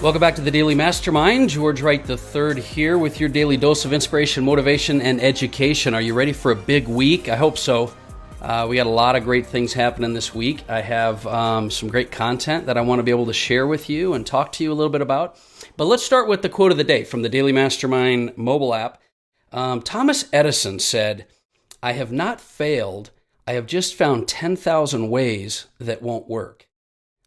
Welcome back to the Daily Mastermind. George Wright III here with your daily dose of inspiration, motivation, and education. Are you ready for a big week? I hope so. We got a lot of great things happening this week. I have some great content that I want to be able to share with you and talk to you a little bit about. But let's start with the quote of the day from the Daily Mastermind mobile app. Thomas Edison said, "I have not failed. I have just found 10,000 ways that won't work."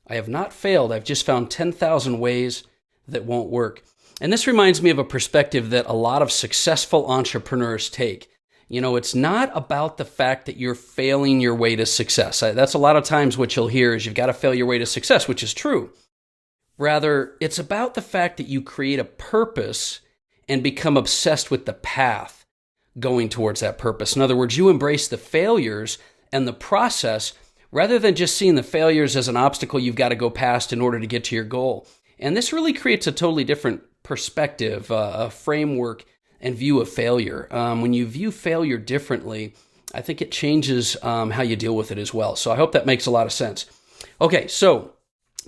I have not failed. I've just found 10,000 ways that won't work. And this reminds me of a perspective that a lot of successful entrepreneurs take. You know, it's not about the fact that you're failing your way to success. That's a lot of times what you'll hear is you've got to fail your way to success, which is true. Rather, it's about the fact that you create a purpose and become obsessed with the path going towards that purpose. In other words, you embrace the failures and the process rather than just seeing the failures as an obstacle you've got to go past in order to get to your goal. And this really creates a totally different perspective, a framework and view of failure. When you view failure differently, I think it changes how you deal with it as well. So I hope that makes a lot of sense. Okay, so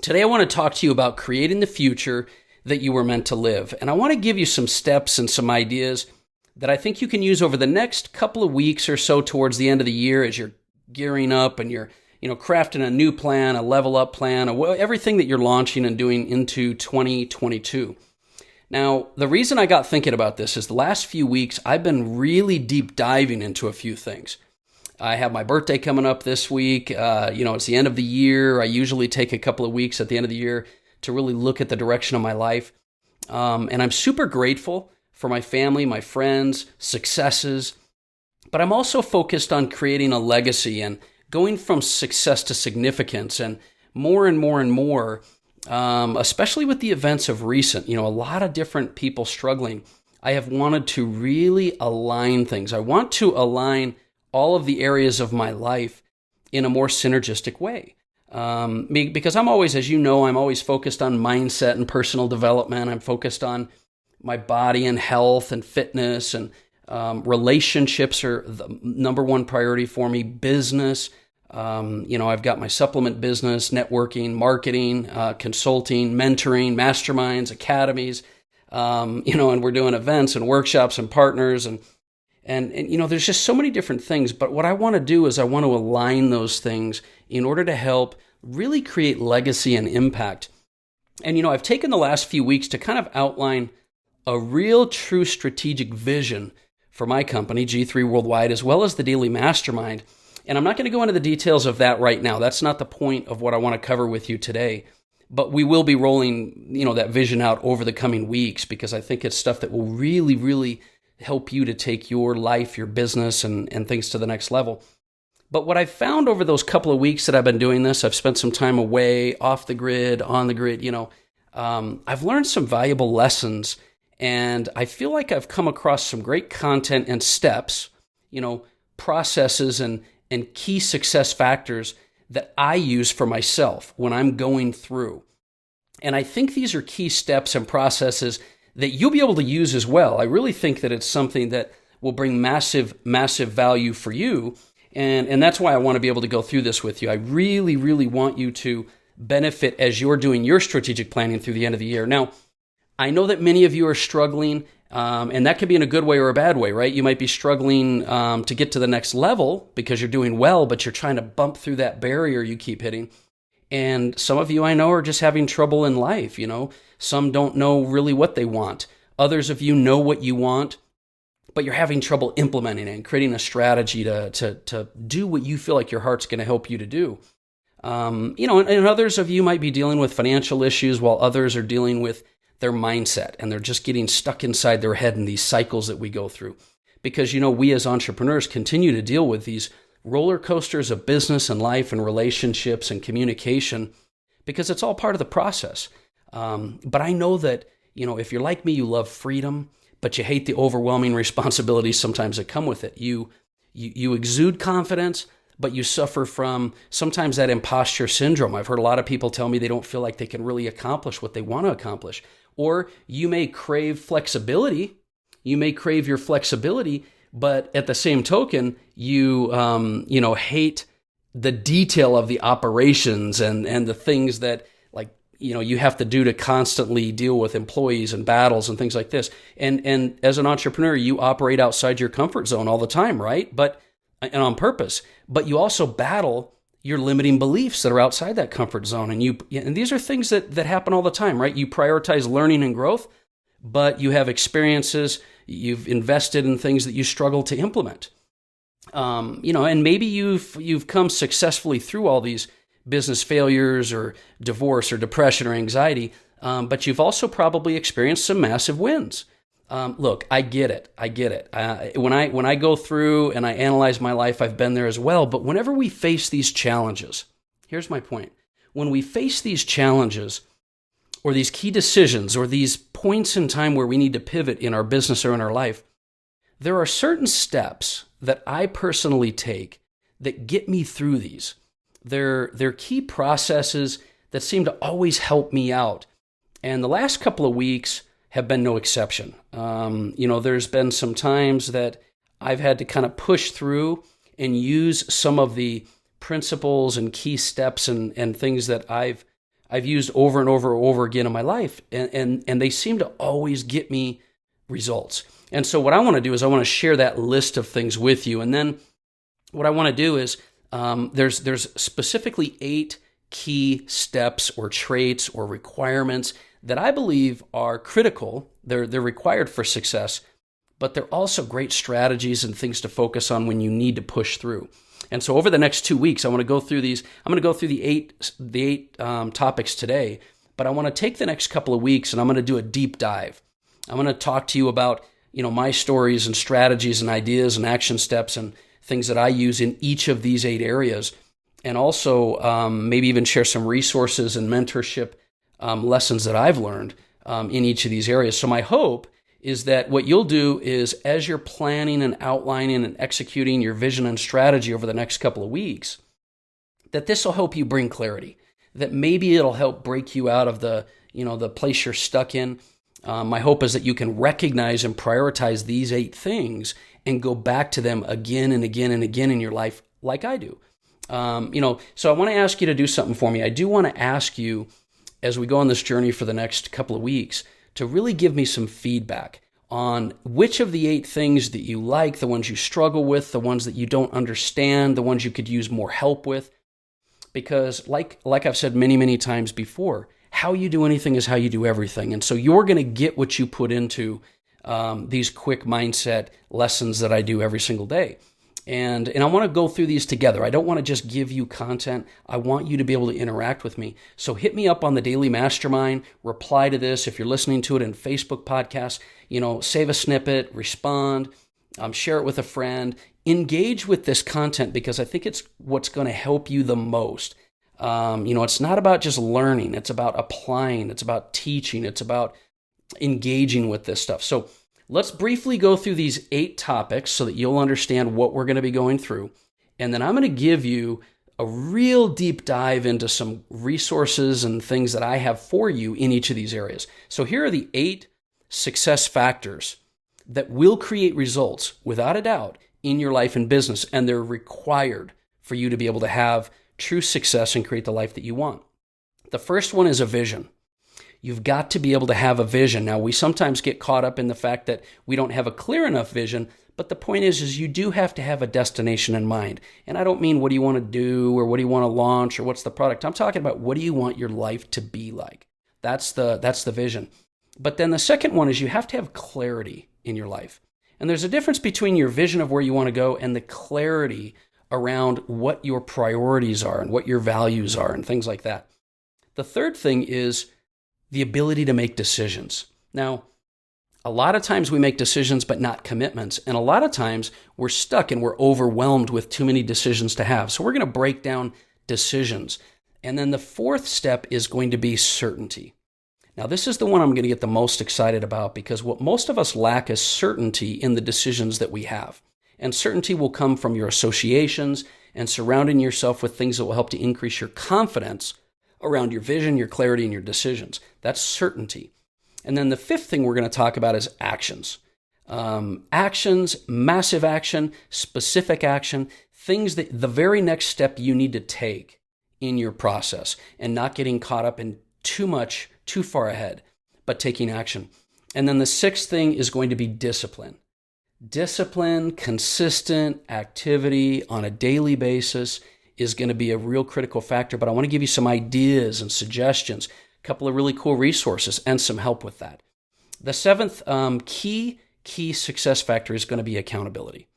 today I want to talk to you about creating the future that you were meant to live. And I want to give you some steps and some ideas that I think you can use over the next couple of weeks or so towards the end of the year as you're gearing up and you're crafting a new plan, a level up plan, everything that you're launching and doing into 2022. Now, the reason I got thinking about this is the last few weeks, I've been really deep diving into a few things. I have my birthday coming up this week. It's the end of the year. I usually take a couple of weeks at the end of the year to really look at the direction of my life. And I'm super grateful for my family, my friends, successes. But I'm also focused on creating a legacy and going from success to significance, and more and more and more, especially with the events of recent, a lot of different people struggling. I have wanted to really align things. I want to align all of the areas of my life in a more synergistic way. Because I'm always, as you know, I'm always focused on mindset and personal development. I'm focused on my body and health and fitness, and relationships are the number one priority for me. Business, I've got my supplement business, networking, marketing, consulting, mentoring, masterminds, academies, and we're doing events and workshops and partners and there's just so many different things. But what I want to do is I want to align those things in order to help really create legacy and impact. And, I've taken the last few weeks to kind of outline a real true strategic vision for my company, G3 Worldwide, as well as the Daily Mastermind. And I'm not going to go into the details of that right now. That's not the point of what I want to cover with you today. But we will be rolling, that vision out over the coming weeks, because I think it's stuff that will really, really help you to take your life, your business, and things to the next level. But what I've found over those couple of weeks that I've been doing this, I've spent some time away, off the grid, on the grid, I've learned some valuable lessons. And I feel like I've come across some great content and steps, processes and key success factors that I use for myself when I'm going through. And I think these are key steps and processes that you'll be able to use as well. I really think that it's something that will bring massive, massive value for you. And that's why I want to be able to go through this with you. I really, really want you to benefit as you're doing your strategic planning through the end of the year. Now, I know that many of you are struggling, and that could be in a good way or a bad way, right? You might be struggling to get to the next level because you're doing well, but you're trying to bump through that barrier you keep hitting. And some of you I know are just having trouble in life, Some don't know really what they want. Others of you know what you want, but you're having trouble implementing it and creating a strategy to do what you feel like your heart's going to help you to do. And others of you might be dealing with financial issues while others are dealing with their mindset, and they're just getting stuck inside their head in these cycles that we go through. Because, we as entrepreneurs continue to deal with these roller coasters of business and life and relationships and communication, because it's all part of the process. But I know that, if you're like me, you love freedom, but you hate the overwhelming responsibilities sometimes that come with it. You exude confidence, but you suffer from sometimes that imposter syndrome. I've heard a lot of people tell me they don't feel like they can really accomplish what they want to accomplish. Or you may crave flexibility. You may crave your flexibility, but at the same token, you hate the detail of the operations and the things that, like, you have to do to constantly deal with employees and battles and things like this. And as an entrepreneur, you operate outside your comfort zone all the time, right? And on purpose. But you also battle your limiting beliefs that are outside that comfort zone. And these are things that happen all the time, right? You prioritize learning and growth, but you have experiences, you've invested in things that you struggle to implement. And maybe you've come successfully through all these business failures or divorce or depression or anxiety, but you've also probably experienced some massive wins. Look, I get it. When I go through and I analyze my life, I've been there as well. But whenever we face these challenges, here's my point. When we face these challenges or these key decisions or these points in time where we need to pivot in our business or in our life, there are certain steps that I personally take that get me through these. They're key processes that seem to always help me out. And the last couple of weeks have been no exception. There's been some times that I've had to kind of push through and use some of the principles and key steps and things that I've used over and over again in my life. And they seem to always get me results. And so what I want to do is I want to share that list of things with you. And then what I want to do is there's specifically 8 key steps or traits or requirements that I believe are critical. They're required for success, but they're also great strategies and things to focus on when you need to push through. And so over the next 2 weeks, I want to go through these. I'm going to go through the eight topics today, but I want to take the next couple of weeks and I'm going to do a deep dive. I'm going to talk to you about my stories and strategies and ideas and action steps and things that I use in each of these 8 areas, and also maybe even share some resources and mentorship lessons that I've learned in each of these areas. So my hope is that what you'll do is, as you're planning and outlining and executing your vision and strategy over the next couple of weeks, that this will help you bring clarity, that maybe it'll help break you out of the place you're stuck in. My hope is that you can recognize and prioritize these 8 things and go back to them again and again and again in your life like I do. So I want to ask you to do something for me. I do want to ask you, as we go on this journey for the next couple of weeks, to really give me some feedback on which of the 8 things that you like, the ones you struggle with, the ones that you don't understand, the ones you could use more help with. Because like I've said many, many times before, how you do anything is how you do everything. And so you're going to get what you put into these quick mindset lessons that I do every single day. And I want to go through these together. I don't want to just give you content. I want you to be able to interact with me. So hit me up on the Daily Mastermind, reply to this. If you're listening to it in Facebook podcasts, save a snippet, respond, share it with a friend, engage with this content, because I think it's what's going to help you the most. It's not about just learning. It's about applying. It's about teaching. It's about engaging with this stuff. So let's briefly go through these 8 topics so that you'll understand what we're going to be going through. And then I'm going to give you a real deep dive into some resources and things that I have for you in each of these areas. So here are the 8 success factors that will create results, without a doubt, in your life and business. And they're required for you to be able to have true success and create the life that you want. The first one is a vision. You've got to be able to have a vision. Now, we sometimes get caught up in the fact that we don't have a clear enough vision, but the point is you do have to have a destination in mind. And I don't mean what do you want to do or what do you want to launch or what's the product. I'm talking about what do you want your life to be like. That's the vision. But then the second one is you have to have clarity in your life. And there's a difference between your vision of where you want to go and the clarity around what your priorities are and what your values are and things like that. The third thing is the ability to make decisions. Now, a lot of times we make decisions but not commitments. And a lot of times we're stuck and we're overwhelmed with too many decisions to have. So we're going to break down decisions. And then the fourth step is going to be certainty. Now, this is the one I'm going to get the most excited about, because what most of us lack is certainty in the decisions that we have. And certainty will come from your associations and surrounding yourself with things that will help to increase your confidence around your vision, your clarity, and your decisions. That's certainty. And then the fifth thing we're going to talk about is actions. Actions, massive action, specific action, things that the very next step you need to take in your process, and not getting caught up in too much, too far ahead, but taking action. And then the sixth thing is going to be discipline. Discipline, consistent activity on a daily basis is going to be a real critical factor, but I want to give you some ideas and suggestions, a couple of really cool resources, and some help with that. The seventh key success factor is going to be accountability.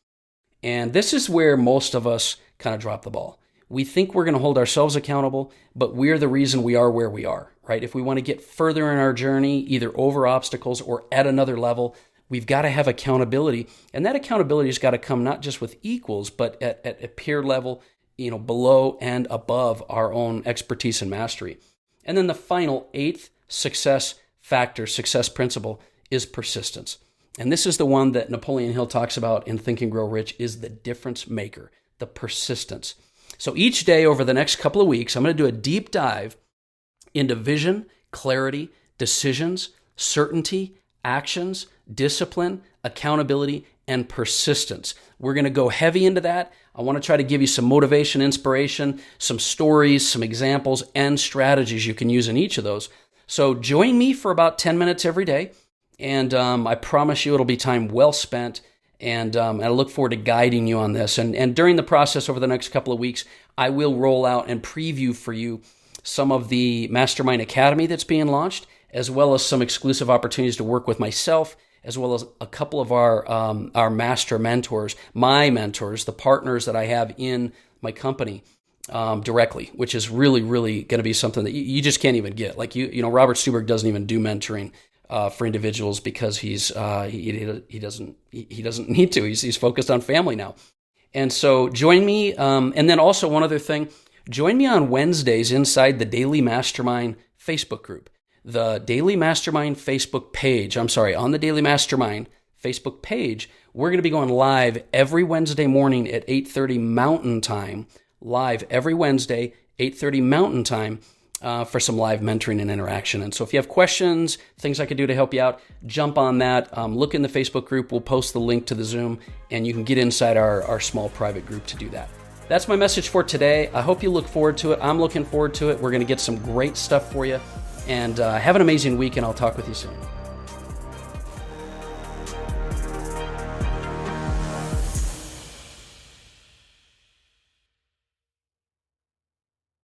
And this is where most of us kind of drop the ball. We think we're going to hold ourselves accountable, but we're the reason we are where we are, right? If we want to get further in our journey, either over obstacles or at another level, we've got to have accountability. And that accountability has got to come not just with equals, but at a peer level, below and above our own expertise and mastery. And then the final eighth success factor, success principle, is persistence. And this is the one that Napoleon Hill talks about in Think and Grow Rich, is the difference maker, the persistence. So each day over the next couple of weeks, I'm going to do a deep dive into vision, clarity, decisions, certainty, actions, discipline, accountability, and persistence. We're going to go heavy into that. I want to try to give you some motivation, inspiration, some stories, some examples, and strategies you can use in each of those. So join me for about 10 minutes every day, and I promise you it'll be time well spent. And I look forward to guiding you on this. And during the process over the next couple of weeks, I will roll out and preview for you some of the Mastermind Academy that's being launched, as well as some exclusive opportunities to work with myself, as well as a couple of our master mentors, my mentors, the partners that I have in my company directly, which is really, really going to be something that you just can't even get. Like Robert Stuberg doesn't even do mentoring for individuals because he doesn't need to. He's focused on family now. And so join me. And then also one other thing, join me on Wednesdays inside the Daily Mastermind Facebook group. The Daily Mastermind Facebook page, on the Daily Mastermind Facebook page, we're going to be going live every Wednesday morning at 8:30 Mountain Time, live every Wednesday, 8:30 Mountain Time, for some live mentoring and interaction. And so if you have questions, things I could do to help you out, jump on that. Look in the Facebook group. We'll post the link to the Zoom, and you can get inside our small private group to do that. That's my message for today. I hope you look forward to it. I'm looking forward to it. We're going to get some great stuff for you. And have an amazing week, and I'll talk with you soon.